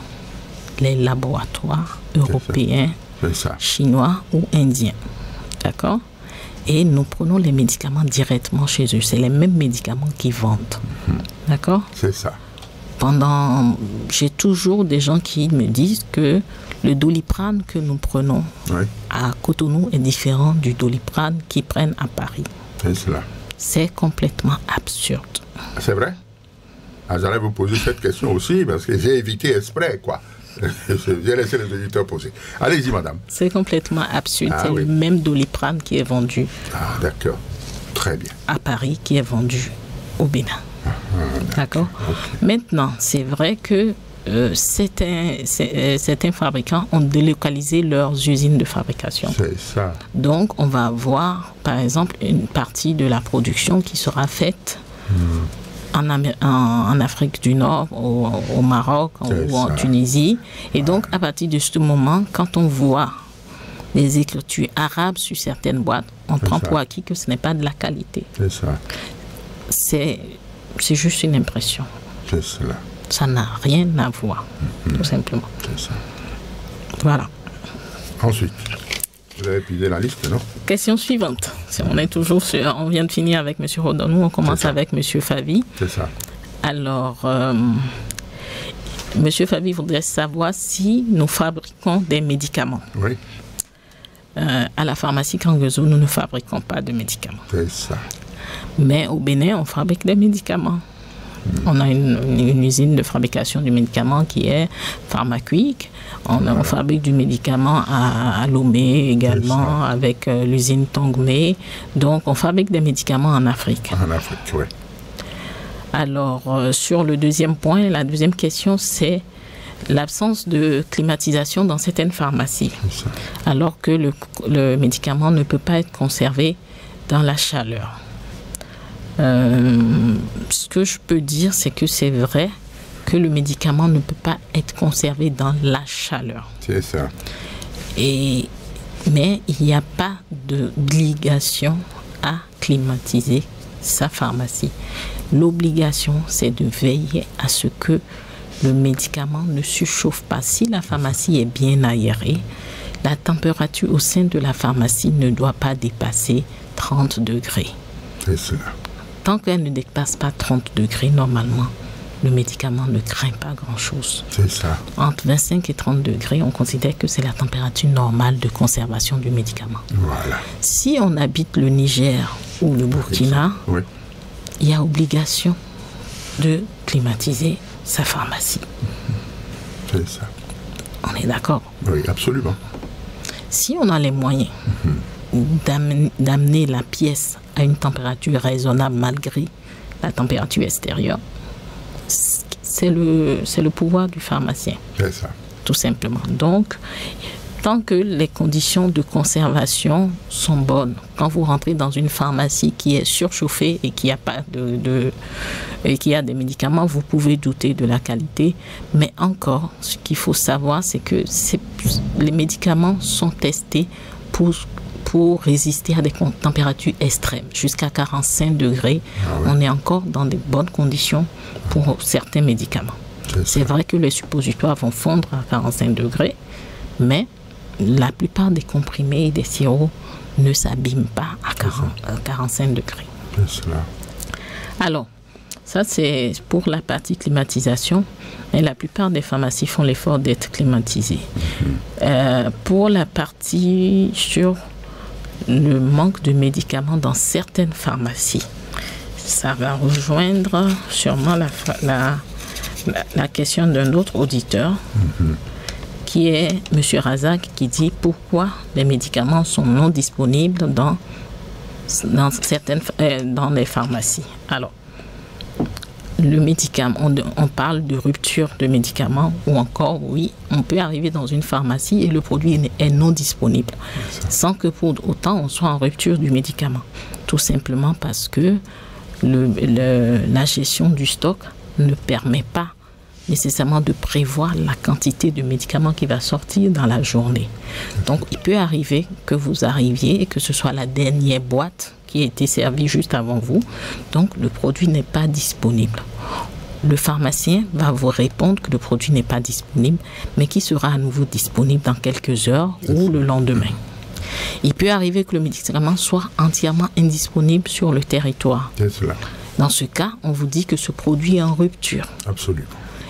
les laboratoires européens, chinois ou indiens. D'accord ? Et nous prenons les médicaments directement chez eux. C'est les mêmes médicaments qu'ils vendent. D'accord ? C'est ça. J'ai toujours des gens qui me disent que le Doliprane que nous prenons à Cotonou est différent du Doliprane qu'ils prennent à Paris. C'est cela. C'est complètement absurde. C'est vrai? J'allais vous poser cette question aussi, parce que j'ai évité exprès, quoi. J'ai laissé les auditeurs poser. Allez-y, madame. C'est complètement absurde. C'est le même Doliprane qui est vendu. Ah, d'accord. Très bien. À Paris, qui est vendu au Bénin. D'accord. Maintenant, c'est vrai que certains fabricants ont délocalisé leurs usines de fabrication. C'est ça. Donc, on va avoir, par exemple, une partie de la production qui sera faite en Afrique du Nord, au Maroc ou en Tunisie. Et donc, à partir de ce moment, quand on voit les écritures arabes sur certaines boîtes, on prend pour acquis que ce n'est pas de la qualité. C'est ça. C'est juste une impression. C'est cela. Ça n'a rien à voir, tout simplement. C'est ça. Voilà. Ensuite, vous avez épuisé la liste, non? Question suivante. On vient de finir avec M. Rodonou, on commence avec M. Favi. C'est ça. Alors, M. Favi voudrait savoir si nous fabriquons des médicaments. Oui. À la pharmacie Kangezo, nous ne fabriquons pas de médicaments. C'est ça. Mais au Bénin, on fabrique des médicaments. On a une usine de fabrication du médicament qui est Pharmaquick. On fabrique du médicament à Lomé également, avec l'usine Tongmé. Donc, on fabrique des médicaments en Afrique. En Afrique, oui. Alors, sur le deuxième point, la deuxième question, c'est l'absence de climatisation dans certaines pharmacies. Alors que le médicament ne peut pas être conservé dans la chaleur. Ce que je peux dire, c'est que c'est vrai que le médicament ne peut pas être conservé dans la chaleur. C'est ça. Mais il n'y a pas d'obligation à climatiser sa pharmacie. L'obligation, c'est de veiller à ce que le médicament ne surchauffe pas. Si la pharmacie est bien aérée, la température au sein de la pharmacie ne doit pas dépasser 30 degrés. C'est cela. Tant qu'elle ne dépasse pas 30 degrés, normalement, le médicament ne craint pas grand-chose. C'est ça. Entre 25 et 30 degrés, on considère que c'est la température normale de conservation du médicament. Voilà. Si on habite le Niger ou le Burkina, oui, il y a obligation de climatiser sa pharmacie. C'est ça. On est d'accord? Oui, absolument. Si on a les moyens d'amener la pièce à une température raisonnable malgré la température extérieure, c'est le pouvoir du pharmacien. C'est ça. Tout simplement. Donc, tant que les conditions de conservation sont bonnes, quand vous rentrez dans une pharmacie qui est surchauffée et qui a pas et qui a des médicaments, vous pouvez douter de la qualité. Mais encore, ce qu'il faut savoir, c'est que les médicaments sont testés pour résister à des températures extrêmes, jusqu'à 45 degrés. Ah oui. On est encore dans de bonnes conditions pour certains médicaments. C'est vrai que les suppositoires vont fondre à 45 degrés, mais la plupart des comprimés et des sirops ne s'abîment pas à 45 degrés. C'est cela. Alors, ça c'est pour la partie climatisation, et la plupart des pharmacies font l'effort d'être climatisées. Pour la partie sur le manque de médicaments dans certaines pharmacies, ça va rejoindre sûrement la question d'un autre auditeur, qui est M. Razak, qui dit pourquoi les médicaments sont non disponibles dans les pharmacies. Alors, le médicament, on parle de rupture de médicaments, ou encore, oui, on peut arriver dans une pharmacie et le produit est non disponible, sans que pour autant on soit en rupture du médicament. Tout simplement parce que la gestion du stock ne permet pas nécessairement de prévoir la quantité de médicaments qui va sortir dans la journée. Donc, il peut arriver que vous arriviez et que ce soit la dernière boîte qui a été servie juste avant vous. Donc, le produit n'est pas disponible. Le pharmacien va vous répondre que le produit n'est pas disponible, mais qui sera à nouveau disponible dans quelques heures ou le lendemain. Il peut arriver que le médicament soit entièrement indisponible sur le territoire. C'est cela. Dans ce cas, on vous dit que ce produit est en rupture. Absolument.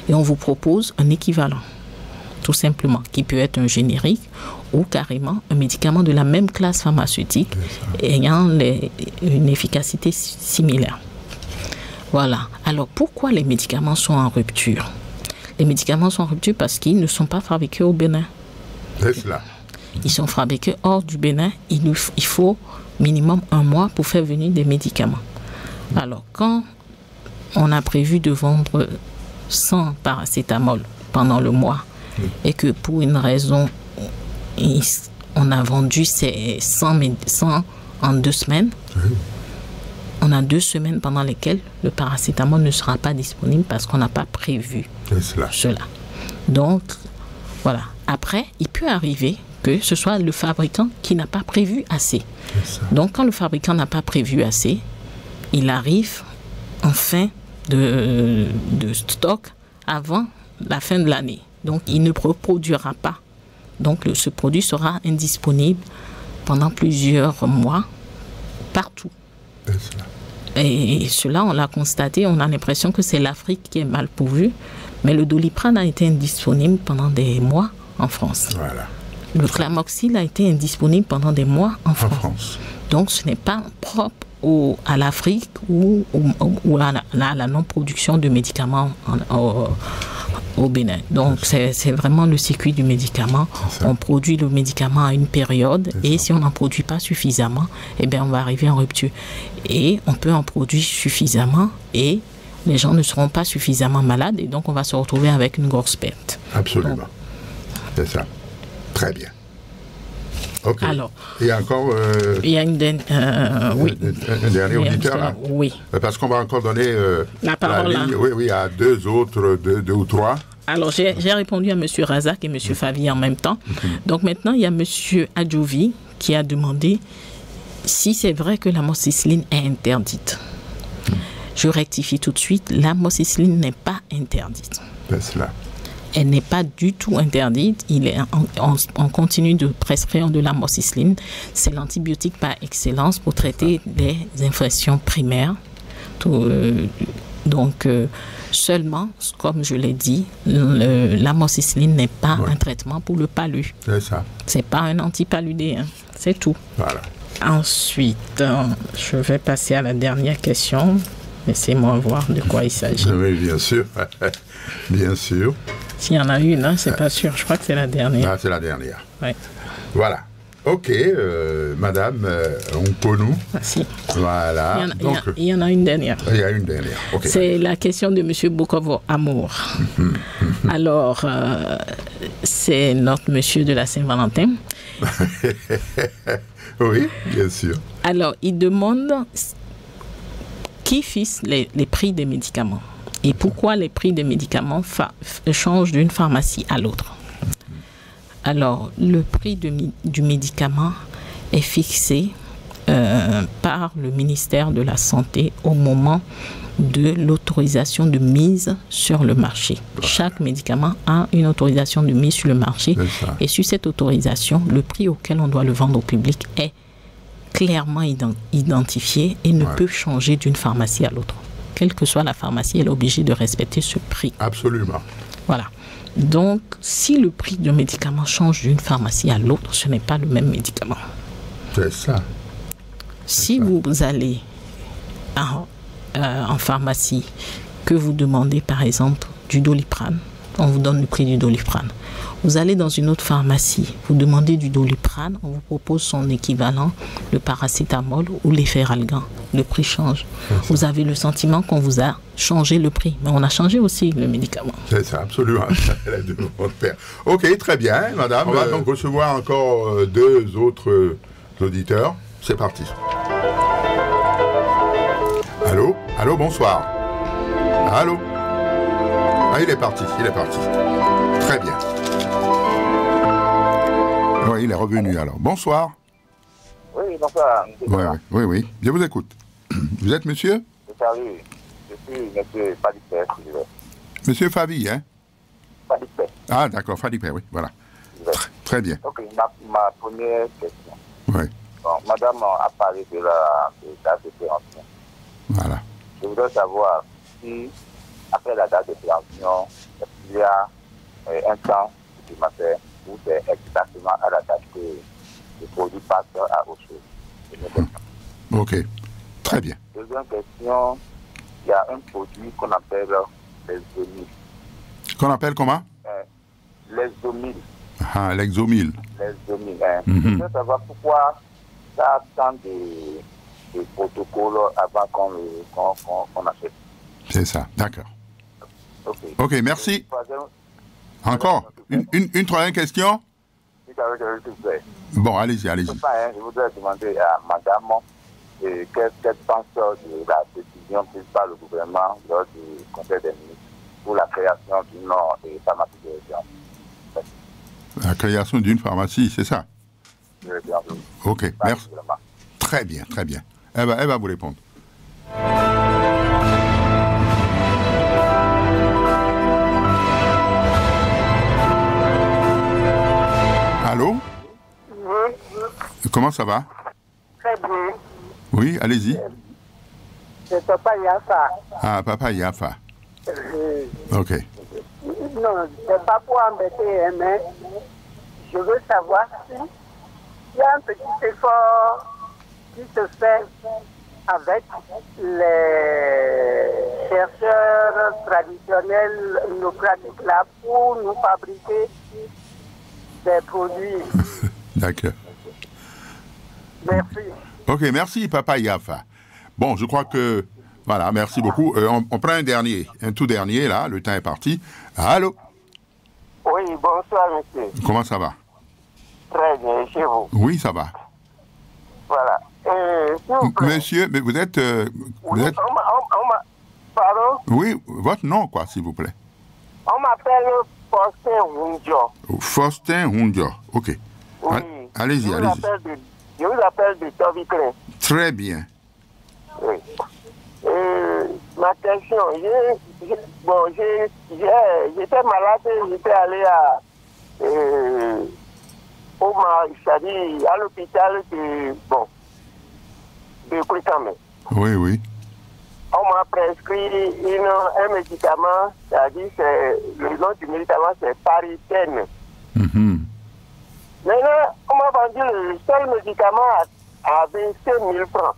Et on vous propose un équivalent, tout simplement, qui peut être un générique ou carrément un médicament de la même classe pharmaceutique ayant une efficacité similaire. Voilà. Alors, pourquoi les médicaments sont en rupture? Les médicaments sont en rupture parce qu'ils ne sont pas fabriqués au Bénin. C'est cela. Ils sont fabriqués hors du Bénin. Il faut minimum 1 mois pour faire venir des médicaments. Alors, quand on a prévu de vendre 100 paracétamol pendant le mois et que pour une raison, on a vendu ces 100 en 2 semaines, on a 2 semaines pendant lesquelles le paracétamol ne sera pas disponible parce qu'on n'a pas prévu cela. Donc, voilà. Après, il peut arriver que ce soit le fabricant qui n'a pas prévu assez. Donc, quand le fabricant n'a pas prévu assez, il arrive en fin de stock avant la fin de l'année. Donc, il ne reproduira pas. Donc, ce produit sera indisponible pendant plusieurs mois partout. Et cela, on l'a constaté, on a l'impression que c'est l'Afrique qui est mal pourvue, mais le Doliprane a été indisponible pendant des mois en France. Voilà. Le Clamoxyl a été indisponible pendant des mois en France. Donc, ce n'est pas propre à l'Afrique ou à la non-production de médicaments au Bénin. Donc, c'est vraiment le circuit du médicament. On produit le médicament à une période et si on n'en produit pas suffisamment, eh bien, on va arriver en rupture. Et on peut en produire suffisamment et les gens ne seront pas suffisamment malades et donc on va se retrouver avec une grosse perte. Absolument. C'est ça. Très bien. Ok. Alors, il y a encore il y a une oui. un dernier auditeur. Là. Oui. Parce qu'on va encore donner la parole ligne, oui, à deux ou trois. Alors, j'ai répondu à M. Razak et M. Favi en même temps. Donc maintenant, il y a M. Adjouvi qui a demandé si c'est vrai que l'amoxicilline est interdite. Je rectifie tout de suite, l'amoxicilline n'est pas interdite. C'est cela. Elle n'est pas du tout interdite. On continue de prescrire de l'amoxicilline. C'est l'antibiotique par excellence pour traiter les infections primaires. Seulement, comme je l'ai dit, l'amoxicilline n'est pas un traitement pour le palu. C'est ça. C'est pas un antipaludéen. C'est tout. Voilà. Ensuite, je vais passer à la dernière question. Laissez-moi voir de quoi il s'agit. Oui, bien sûr. Bien sûr. S'il y en a une, hein, c'est pas sûr. Je crois que c'est la dernière. Ah, c'est la dernière. Oui. Voilà. Ok, Madame Onkonou. Merci. Voilà. Il y en a une dernière. Il y a une dernière. Okay. C'est la question de M. Bokovo Amour. Alors, c'est notre monsieur de la Saint-Valentin. Oui, bien sûr. Alors, il demande qui fixe les prix des médicaments et pourquoi les prix des médicaments changent d'une pharmacie à l'autre. Alors, le prix du médicament est fixé par le ministère de la Santé au moment de l'autorisation de mise sur le marché. Chaque médicament a une autorisation de mise sur le marché et sur cette autorisation, le prix auquel on doit le vendre au public est clairement identifié et ne peut changer d'une pharmacie à l'autre. Quelle que soit la pharmacie, elle est obligée de respecter ce prix. Absolument. Voilà. Donc, si le prix d'un médicament change d'une pharmacie à l'autre, ce n'est pas le même médicament. C'est ça. Si vous allez en pharmacie, que vous demandez par exemple du Doliprane, on vous donne le prix du Doliprane. Vous allez dans une autre pharmacie, vous demandez du Doliprane, on vous propose son équivalent, le paracétamol ou l'efferalgan. Le prix change. Vous avez le sentiment qu'on vous a changé le prix, mais on a changé aussi le médicament. C'est ça, absolument. Ok, très bien, madame. On va donc recevoir encore deux autres auditeurs. C'est parti. Allô? Allô, bonsoir. Allô? Ah, il est parti. Très bien. Oui, il est revenu alors. Bonsoir. Oui, bonsoir. Oui. Je vous écoute. Vous êtes monsieur? Salut. Je suis monsieur Fadipé. Monsieur Favi, hein? Fadipé. Ah, d'accord, Fadipé, oui, voilà. Très bien. Ok, ma première question. Oui. Bon, madame a parlé de la date de péremption. Voilà. Je voudrais savoir si, après la date de péremption, il y a un temps supplémentaire où c'est exactement à la date que le produit passe à autre chose. Ok, très bien. Deuxième question, il y a un produit qu'on appelle l'exomil. Qu'on appelle comment? L'exomil. Ah, l'exomil. L'exomil, hein. Je veux savoir pourquoi ça a tant de protocoles avant qu'on achète. C'est ça, d'accord. Ok, merci. Troisième, encore une troisième question? Bon, allez-y. Je voudrais demander à madame qu'elle pense de la décision prise par le gouvernement lors du Conseil des ministres pour la création d'une pharmacie de référence. La création d'une pharmacie, c'est ça? Ok, merci. Très bien. Elle va vous répondre. Allô? Oui. Comment ça va? Très bien. Oui, allez-y. C'est Papa Yafa. Ah, Papa Yafa. Ok. Non, c'est pas pour embêter, mais je veux savoir si il y a un petit effort qui se fait avec les chercheurs traditionnels, nos pratiques là, pour nous fabriquer des produits. D'accord. Merci. Ok, merci Papa Yafa. Bon, je crois que... Voilà, merci beaucoup. On prend un tout dernier, là, le temps est parti. Allô? Oui, bonsoir, monsieur. Comment ça va? Très bien, chez vous. Oui, ça va. Voilà. S'il vous plaît. Monsieur, mais vous êtes... Oui, pardon? Oui, votre nom, quoi, s'il vous plaît. On m'appelle Faustin Wundjo. Faustin Wundjo, ok. Oui. Allez-y, allez-y. Je vous appelle de Tobiclin. Très bien. Oui. Ma question, j'étais malade, j'étais allé à l'hôpital de Kouikame. Oui, oui. On m'a prescrit un médicament, c'est-à-dire le nom du médicament c'est Paritène. Maintenant, on m'a vendu le seul médicament à 25 000 francs.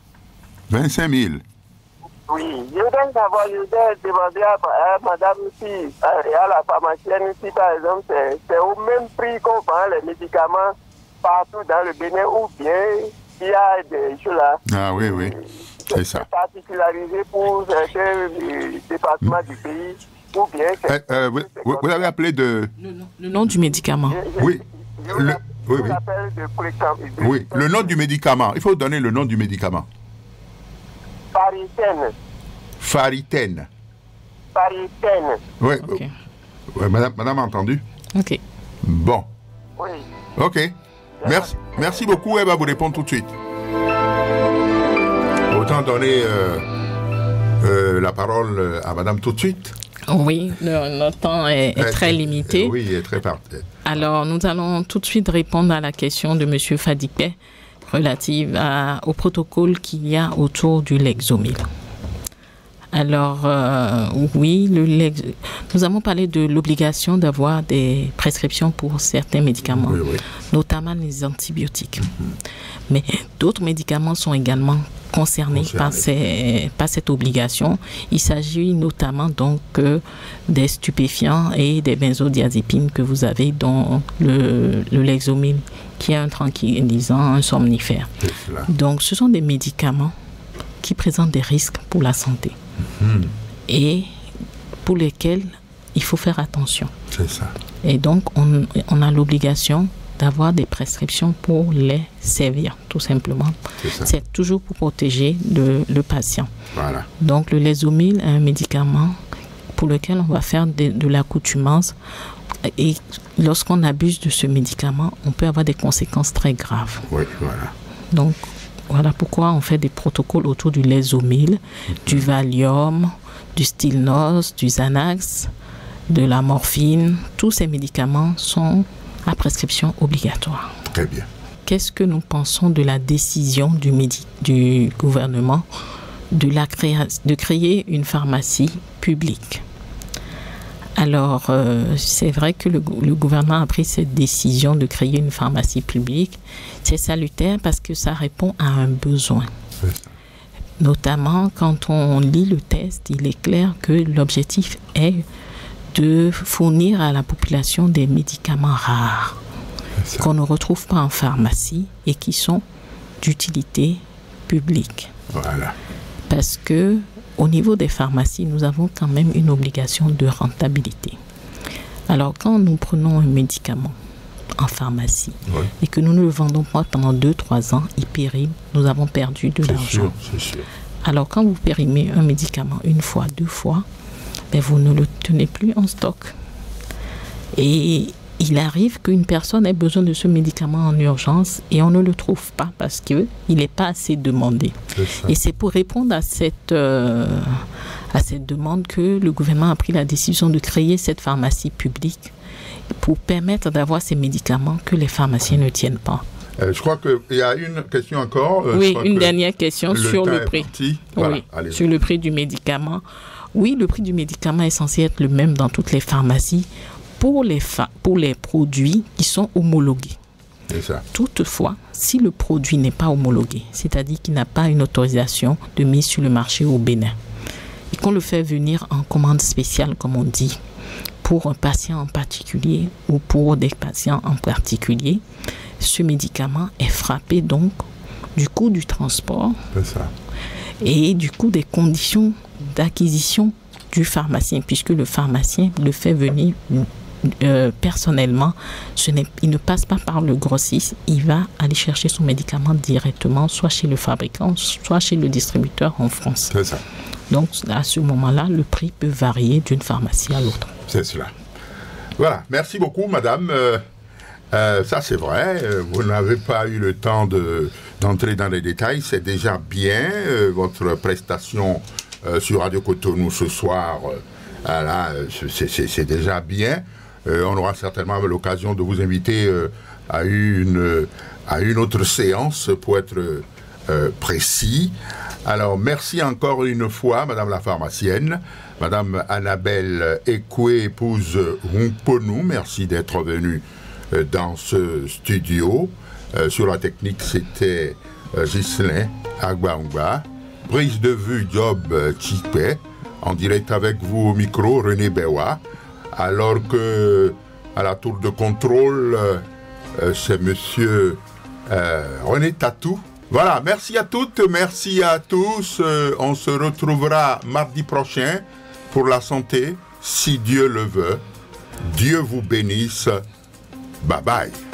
25 000? Oui, je voudrais savoir, je voudrais demander à madame si, à la pharmacienne, si par exemple c'est au même prix qu'on vend les médicaments partout dans le Bénin ou bien il y a des choses là. Ah oui, oui, c'est ça. Particularisé pour certains départements du pays ou bien... vous avez appelé de... Le nom du médicament. Oui. Oui, le nom du médicament. Il faut donner le nom du médicament. Paritène. Faritène. Paritène. Oui. Okay. Madame a entendu? Ok. Bon. Oui. Ok. Merci beaucoup. Elle va vous répondre tout de suite. Autant donner la parole à madame tout de suite. Oui, notre temps est très limité. Oui, il est très parti. Alors, nous allons tout de suite répondre à la question de M. Fadikeh relative au protocole qu'il y a autour du Lexomil. Alors, oui, nous avons parlé de l'obligation d'avoir des prescriptions pour certains médicaments, notamment les antibiotiques. Mais d'autres médicaments sont également concernés par cette obligation. Il s'agit notamment donc des stupéfiants et des benzodiazépines que vous avez dans le Lexomil, qui est un tranquillisant, un somnifère. Donc, ce sont des médicaments qui présentent des risques pour la santé et pour lesquels il faut faire attention. C'est ça. Et donc, on a l'obligation d'avoir des prescriptions pour les servir, tout simplement. C'est toujours pour protéger le patient. Voilà. Donc, le Lexomil est un médicament pour lequel on va faire de l'accoutumance. Et lorsqu'on abuse de ce médicament, on peut avoir des conséquences très graves. Oui, voilà. Donc, voilà pourquoi on fait des protocoles autour du Lexomil, du Valium, du Stilnox, du Xanax, de la morphine. Tous ces médicaments sont à prescription obligatoire. Très bien. Qu'est-ce que nous pensons de la décision du gouvernement de créer une pharmacie publique? Alors, c'est vrai que le gouvernement a pris cette décision de créer une pharmacie publique. C'est salutaire parce que ça répond à un besoin. Notamment, quand on lit le texte, il est clair que l'objectif est de fournir à la population des médicaments rares qu'on ne retrouve pas en pharmacie et qui sont d'utilité publique. Voilà. Parce que au niveau des pharmacies, nous avons quand même une obligation de rentabilité. Alors, quand nous prenons un médicament en pharmacie et que nous ne le vendons pas pendant 2-3 ans, il périt, nous avons perdu de l'argent. C'est sûr. Alors, quand vous périmez un médicament une fois, 2 fois, ben, vous ne le tenez plus en stock. Et il arrive qu'une personne ait besoin de ce médicament en urgence et on ne le trouve pas parce qu'il n'est pas assez demandé. Et c'est pour répondre à cette demande que le gouvernement a pris la décision de créer cette pharmacie publique pour permettre d'avoir ces médicaments que les pharmaciens ne tiennent pas. Je crois qu'il y a une question encore. Oui, une dernière question sur le prix. Voilà, oui, sur le prix du médicament. Oui, le prix du médicament est censé être le même dans toutes les pharmacies pour les produits qui sont homologués. C'est ça. Toutefois, si le produit n'est pas homologué, c'est-à-dire qu'il n'a pas une autorisation de mise sur le marché au Bénin, et qu'on le fait venir en commande spéciale, comme on dit, pour un patient en particulier ou pour des patients en particulier, ce médicament est frappé donc du coût du transport et du coût des conditions d'acquisition du pharmacien, puisque le pharmacien le fait venir personnellement, il ne passe pas par le grossiste, il va aller chercher son médicament directement, soit chez le fabricant, soit chez le distributeur en France. C'est ça. Donc, à ce moment-là, le prix peut varier d'une pharmacie à l'autre. C'est cela. Voilà, merci beaucoup, madame. Ça, c'est vrai, vous n'avez pas eu le temps d'entrer dans les détails, c'est déjà bien. Votre prestation sur Radio Cotonou ce soir, là, c'est déjà bien. On aura certainement l'occasion de vous inviter à une autre séance pour être précis. Alors, merci encore une fois, madame la pharmacienne, madame Annabelle Ekwe, épouse Hunkponou, merci d'être venue dans ce studio. Sur la technique, c'était Ghislain Agbaoungba. Prise de vue, Job Chipé. En direct avec vous au micro, René Bewa. Alors que à la tour de contrôle, c'est monsieur René Tatou. Voilà, merci à toutes, merci à tous. On se retrouvera mardi prochain pour la santé, si Dieu le veut. Dieu vous bénisse. Bye bye.